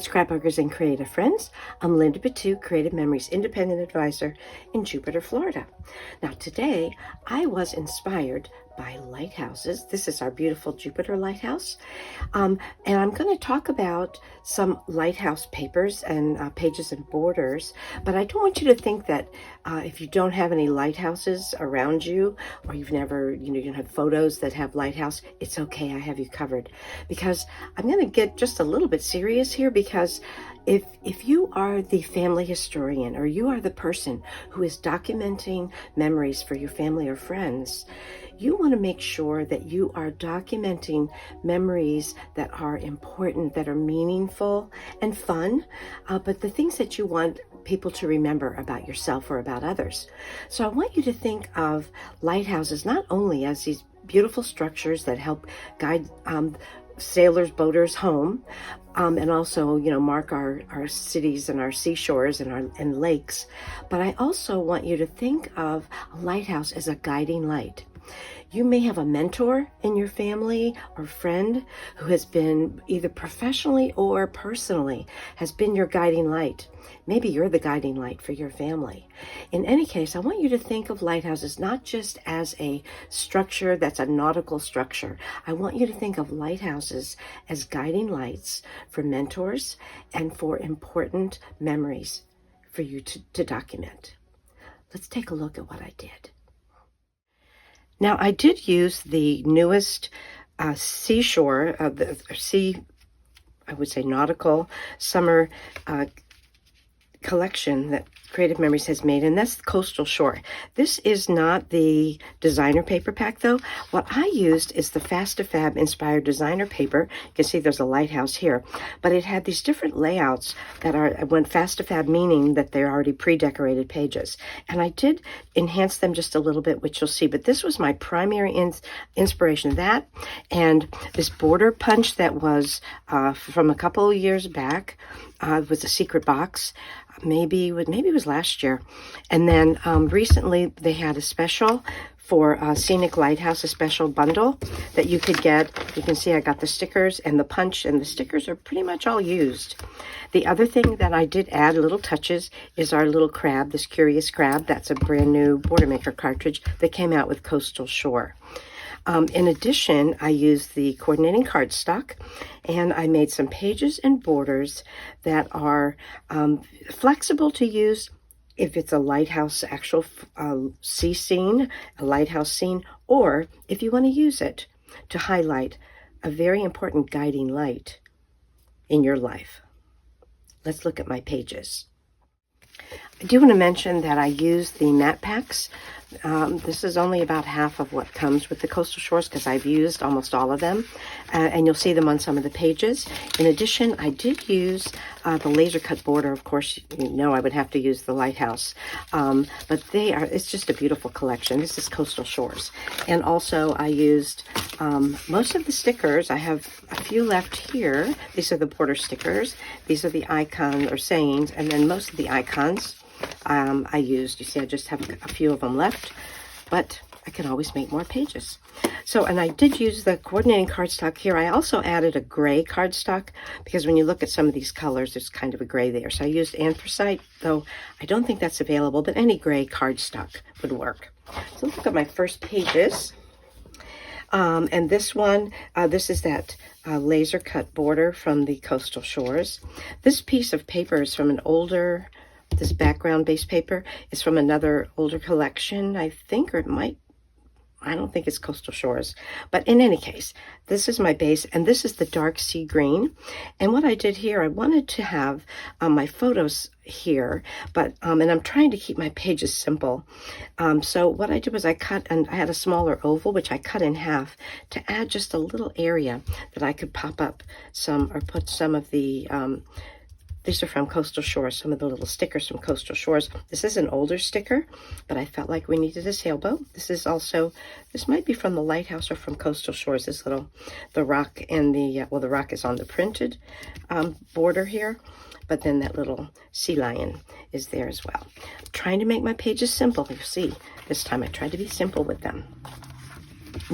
Scrapbookers and creative friends. I'm Linda Petuch, Creative Memories Independent Advisor in Jupiter, Florida. Now today I was inspired by lighthouses. This is our beautiful Jupiter lighthouse. And I'm going to talk about some lighthouse papers and pages and borders, but I don't want you to think that if you don't have any lighthouses around you, or you've never, you don't have photos that have lighthouse, it's okay, I have you covered. Because I'm going to get just a little bit serious here, because if you are the family historian, or you are the person who is documenting memories for your family or friends, you want to make sure that you are documenting memories that are important, that are meaningful and fun, but the things that you want people to remember about yourself or about others. So I want you to think of lighthouses not only as these beautiful structures that help guide sailors, boaters home, and also, mark our cities and our seashores and lakes. But I also want you to think of a lighthouse as a guiding light. You may have a mentor in your family or friend who has been either professionally or personally has been your guiding light. Maybe you're the guiding light for your family. In any case, I want you to think of lighthouses not just as a structure that's a nautical structure. I want you to think of lighthouses as guiding lights for mentors and for important memories for you to document. Let's take a look at what I did. Now, I did use the newest seashore, I would say nautical summer collection that Creative Memories has made, and that's Coastal Shore. This is not the designer paper pack, though. What I used is the Fast-to-Fab inspired designer paper. You can see there's a lighthouse here, but it had these different layouts that went Fast-to-Fab, meaning that they're already pre-decorated pages. And I did enhance them just a little bit, which you'll see, but this was my primary inspiration. That and this border punch that was from a couple of years back. It was a secret box. Maybe it was last year. And then recently they had a special for Scenic Lighthouse, a special bundle that you could get. You can see I got the stickers and the punch, and the stickers are pretty much all used. The other thing that I did add, little touches, is our little crab, this Curious Crab. That's a brand new Border Maker cartridge that came out with Coastal Shore. In addition, I used the coordinating cardstock, and I made some pages and borders that are flexible to use if it's a lighthouse, actual sea scene, a lighthouse scene, or if you want to use it to highlight a very important guiding light in your life. Let's look at my pages. I do want to mention that I used the matte packs. This is only about half of what comes with the Coastal Shores because I've used almost all of them, and you'll see them on some of the pages. In addition, I did use the laser cut border. Of course, I would have to use the lighthouse, but it's just a beautiful collection. This is Coastal Shores. And also I used most of the stickers. I have a few left here. These are the border stickers. These are the icons or sayings, and then most of the icons I used. You see, I just have a few of them left, but I can always make more pages. And I did use the coordinating cardstock here. I also added a gray cardstock because when you look at some of these colors, there's kind of a gray there. So I used anthracite, though I don't think that's available, but any gray cardstock would work. So let's look at my first pages. And this one, this is that laser cut border from the Coastal Shores. This piece of paper is from this background-based paper is from another older collection, I think, or I don't think it's Coastal Shores. But in any case, this is my base, and this is the dark sea green. And what I did here, I wanted to have my photos here, but and I'm trying to keep my pages simple. So what I did was I had a smaller oval, which I cut in half to add just a little area that I could pop up put some of the these are from Coastal Shores, some of the little stickers from Coastal Shores. This is an older sticker, but I felt like we needed a sailboat. This might be from the Lighthouse or from Coastal Shores. The rock and the rock is on the printed border here, but then that little sea lion is there as well. I'm trying to make my pages simple. You'll see, this time I tried to be simple with them.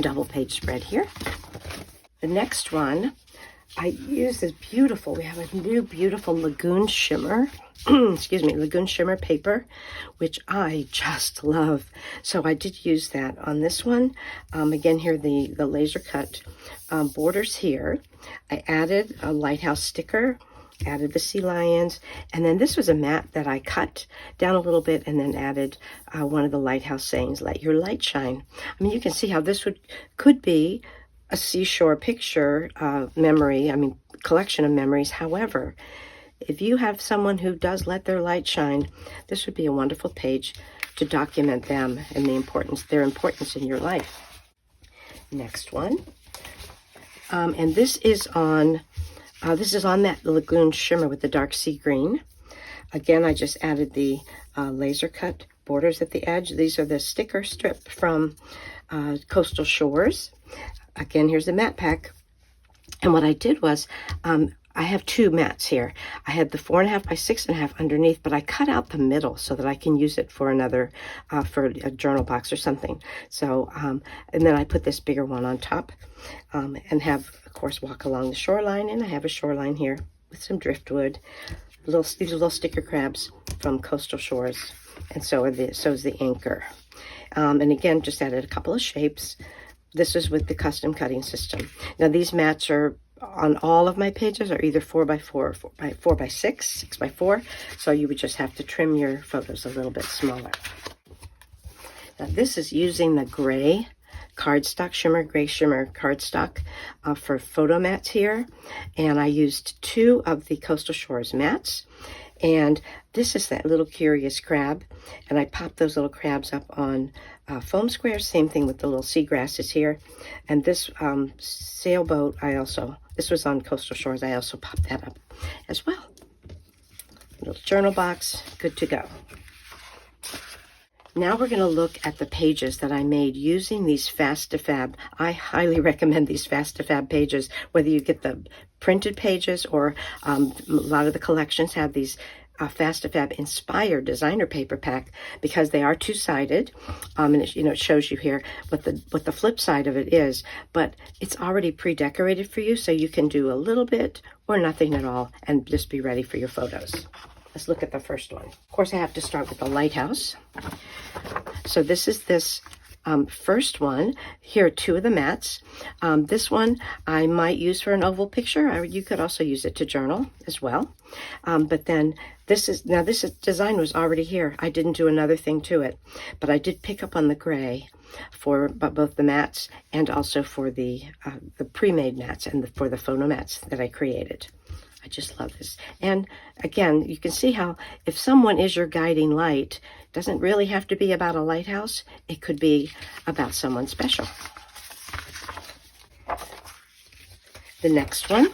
Double page spread here. The next one I use this beautiful, we have a new beautiful Lagoon Shimmer, excuse me, Lagoon Shimmer paper, which I just love. So I did use that on this one. Again, here the laser cut borders here. I added a Lighthouse sticker, added the sea lions, and then this was a mat that I cut down a little bit and then added one of the Lighthouse sayings, "Let your light shine." I mean, you can see how this could be a seashore picture memory, collection of memories. However, if you have someone who does let their light shine, this would be a wonderful page to document them and their importance in your life. Next one, and this is on that Lagoon Shimmer with the dark sea green. Again, I just added the laser cut borders at the edge. These are the sticker strip from Coastal Shores. Again, here's the mat pack. And what I did was, I have two mats here. I had the 4.5 by 6.5 underneath, but I cut out the middle so that I can use it for for a journal box or something. So, and then I put this bigger one on top, and have, of course, walk along the shoreline. And I have a shoreline here with some driftwood. These are little sticker crabs from Coastal Shores, and so is the anchor. And again, just added a couple of shapes. This is with the custom cutting system. Now these mats are on all of my pages are either 4x4 or 4x6, 6x4. So you would just have to trim your photos a little bit smaller. Now this is using the gray cardstock, gray shimmer cardstock for photo mats here. And I used 2 of the Coastal Shores mats. And this is that little curious crab. And I popped those little crabs up on foam squares. Same thing with the little seagrasses here. And this sailboat, this was on Coastal Shores. I also popped that up as well. Little journal box, good to go. Now we're going to look at the pages that I made using these Fast-to-Fab. I highly recommend these Fast-to-Fab pages, whether you get the printed pages or a lot of the collections have these Fast-to-Fab inspired designer paper pack, because they are two-sided, and it shows you here what the flip side of it is, but it's already pre-decorated for you, so you can do a little bit or nothing at all and just be ready for your photos. Let's look at the first one. Of course, I have to start with the Lighthouse. So this is this first one. Here are 2 of the mats. This one I might use for an oval picture, or you could also use it to journal as well. But then this design was already here. I didn't do another thing to it, but I did pick up on the gray for both the mats and also for the pre-made mats and for the photo mats that I created. I just love this. And again, you can see how if someone is your guiding light, it doesn't really have to be about a lighthouse. It could be about someone special. The next one,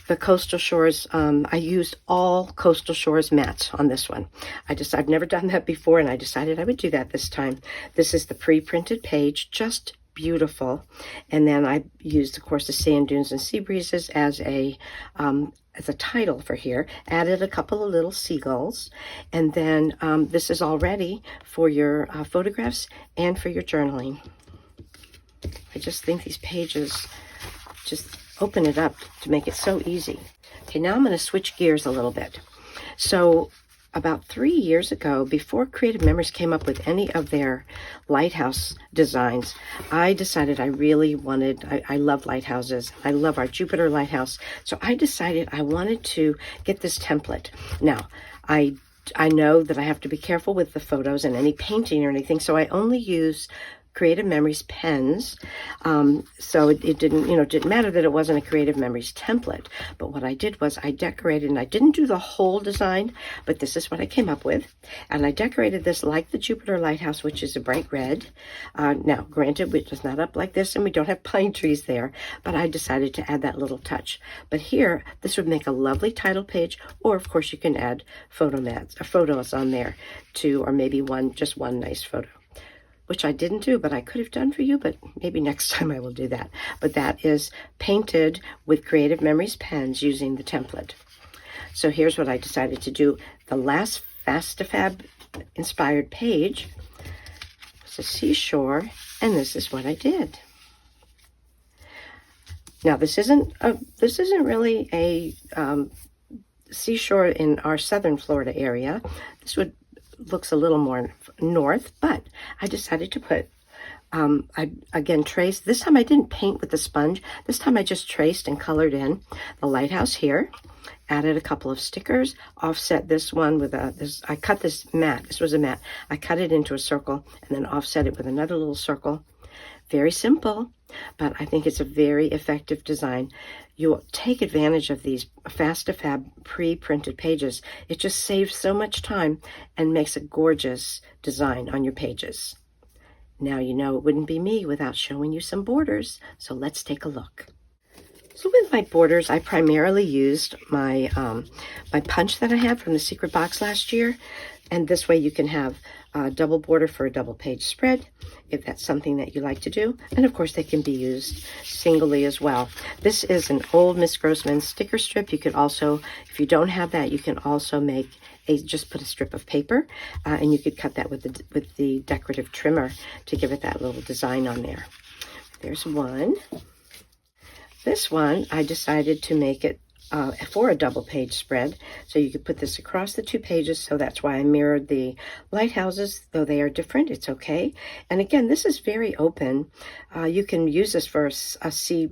the Coastal Shores. I used all Coastal Shores mats on this one. I've never done that before, and I decided I would do that this time. This is the pre-printed page, just beautiful. And then I used, of course, the sand dunes and sea breezes as a title for here. Added a couple of little seagulls, and then this is all ready for your photographs and for your journaling. I just think these pages just open it up to make it so easy. Okay, now I'm going to switch gears a little bit. So about 3 years ago, before Creative Memories came up with any of their lighthouse designs, I decided I really wanted, I love lighthouses. I love our Jupiter lighthouse. So I decided I wanted to get this template. Now, I know that I have to be careful with the photos and any painting or anything, so I only use Creative Memories pens. So it didn't matter that it wasn't a Creative Memories template. But what I did was I decorated, and I didn't do the whole design, but this is what I came up with. And I decorated this like the Jupiter Lighthouse, which is a bright red. Now, granted, it's not up like this, and we don't have pine trees there, but I decided to add that little touch. But here, this would make a lovely title page, or of course you can add photos on there too, or maybe just one nice photo, which I didn't do, but I could have done for you, but maybe next time I will do that. But that is painted with Creative Memories pens using the template. So here's what I decided to do. The last Fast-to-Fab inspired page was a seashore, and this is what I did. Now this isn't really a seashore in our southern Florida area. This looks a little more north, but I decided to put I again traced. This time I didn't paint with the sponge. This time I just traced and colored in the lighthouse here. Added a couple of stickers. Offset this one with I cut this mat. This was a mat. I cut it into a circle and then offset it with another little circle. Very simple, but I think it's a very effective design. You'll take advantage of these fast-to-fab pre-printed pages. It just saves so much time and makes a gorgeous design on your pages. Now you know it wouldn't be me without showing you some borders, so let's take a look. So with my borders, I primarily used my my punch that I had from the Secret Box last year, and this way you can have a double border for a double page spread, if that's something that you like to do. And of course they can be used singly as well. This is an old Miss Grossman sticker strip. You could also, if you don't have that, you can also make just put a strip of paper, and you could cut that with the decorative trimmer to give it that little design on there. There's one. This one, I decided to make it for a double page spread. So you could put this across the two pages. So that's why I mirrored the lighthouses, though they are different. It's okay. And again, this is very open. You can use this for a sea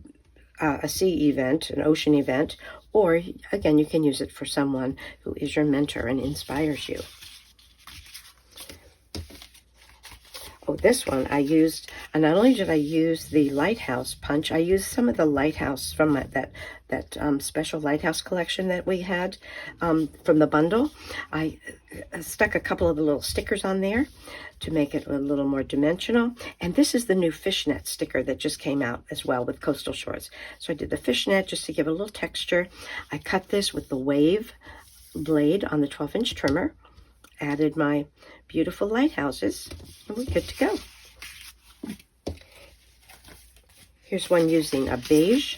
event, an ocean event, or again, you can use it for someone who is your mentor and inspires you. Oh, this one I used, and not only did I use the Lighthouse punch, I used some of the Lighthouse from that special Lighthouse collection that we had from the bundle. I stuck a couple of the little stickers on there to make it a little more dimensional. And this is the new fishnet sticker that just came out as well with Coastal Shores. So I did the fishnet just to give it a little texture. I cut this with the wave blade on the 12-inch trimmer, added my beautiful lighthouses, and we're good to go. Here's one using a beige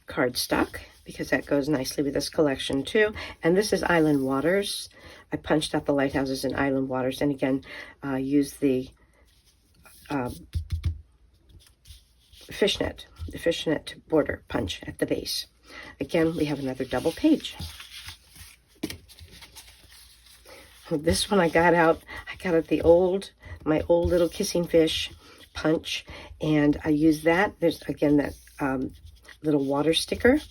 cardstock because that goes nicely with this collection too. And this is Island Waters. I punched out the lighthouses in Island Waters, and again used the fishnet border punch at the base. Again, we have another double page. This one I got out my old little kissing fish punch, and I used that. There's again that little water sticker,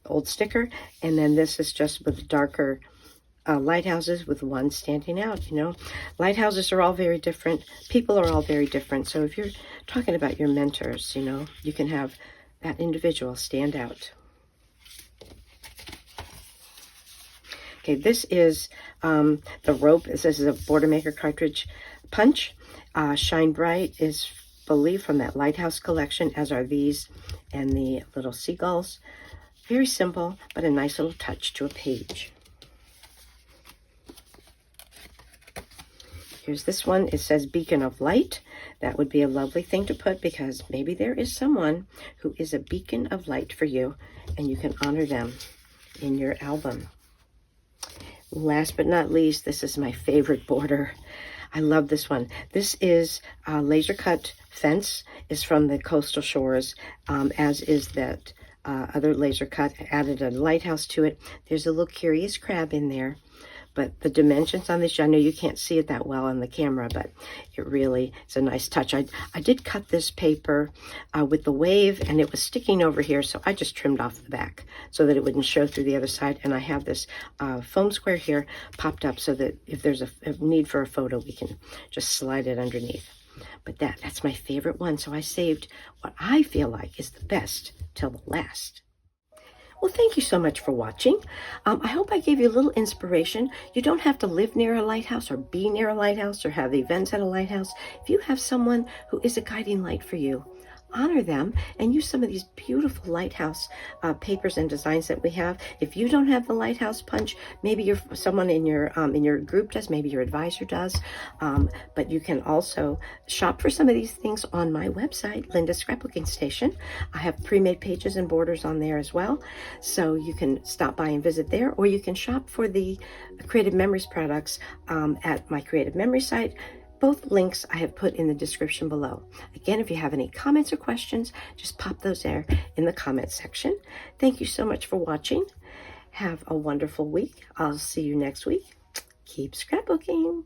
the old sticker, and then this is just with darker lighthouses with one standing out. You know, lighthouses are all very different. People are all very different. So if you're talking about your mentors, you know, you can have that individual stand out. Okay, this is the rope. This is a Border Maker cartridge punch. Shine Bright is, believe, from that Lighthouse collection, as are these and the little seagulls. Very simple, but a nice little touch to a page. Here's this one. It says Beacon of Light. That would be a lovely thing to put because maybe there is someone who is a beacon of light for you, and you can honor them in your album. Last but not least, this is my favorite border. I love this one. This is laser cut fence. Is from the Coastal Shores, as is that other laser cut. I added a lighthouse to it. There's a little curious crab in there, but the dimensions on this, I know you can't see it that well on the camera, but it really is a nice touch. I did cut this paper with the wave, and it was sticking over here, so I just trimmed off the back so that it wouldn't show through the other side. And I have this foam square here popped up so that if there's a need for a photo, we can just slide it underneath. But that's my favorite one, so I saved what I feel like is the best till the last. Well, thank you so much for watching. I hope I gave you a little inspiration. You don't have to live near a lighthouse or be near a lighthouse or have events at a lighthouse. If you have someone who is a guiding light for you, honor them and use some of these beautiful lighthouse papers and designs that we have. If you don't have the lighthouse punch, maybe someone in your group does, maybe your advisor does, but you can also shop for some of these things on my website, Linda's Scrapbooking Station. I have pre-made pages and borders on there as well, so you can stop by and visit there, or you can shop for the Creative Memories products at my Creative Memories site. Both links I have put in the description below. Again, if you have any comments or questions, just pop those there in the comments section. Thank you so much for watching. Have a wonderful week. I'll see you next week. Keep scrapbooking.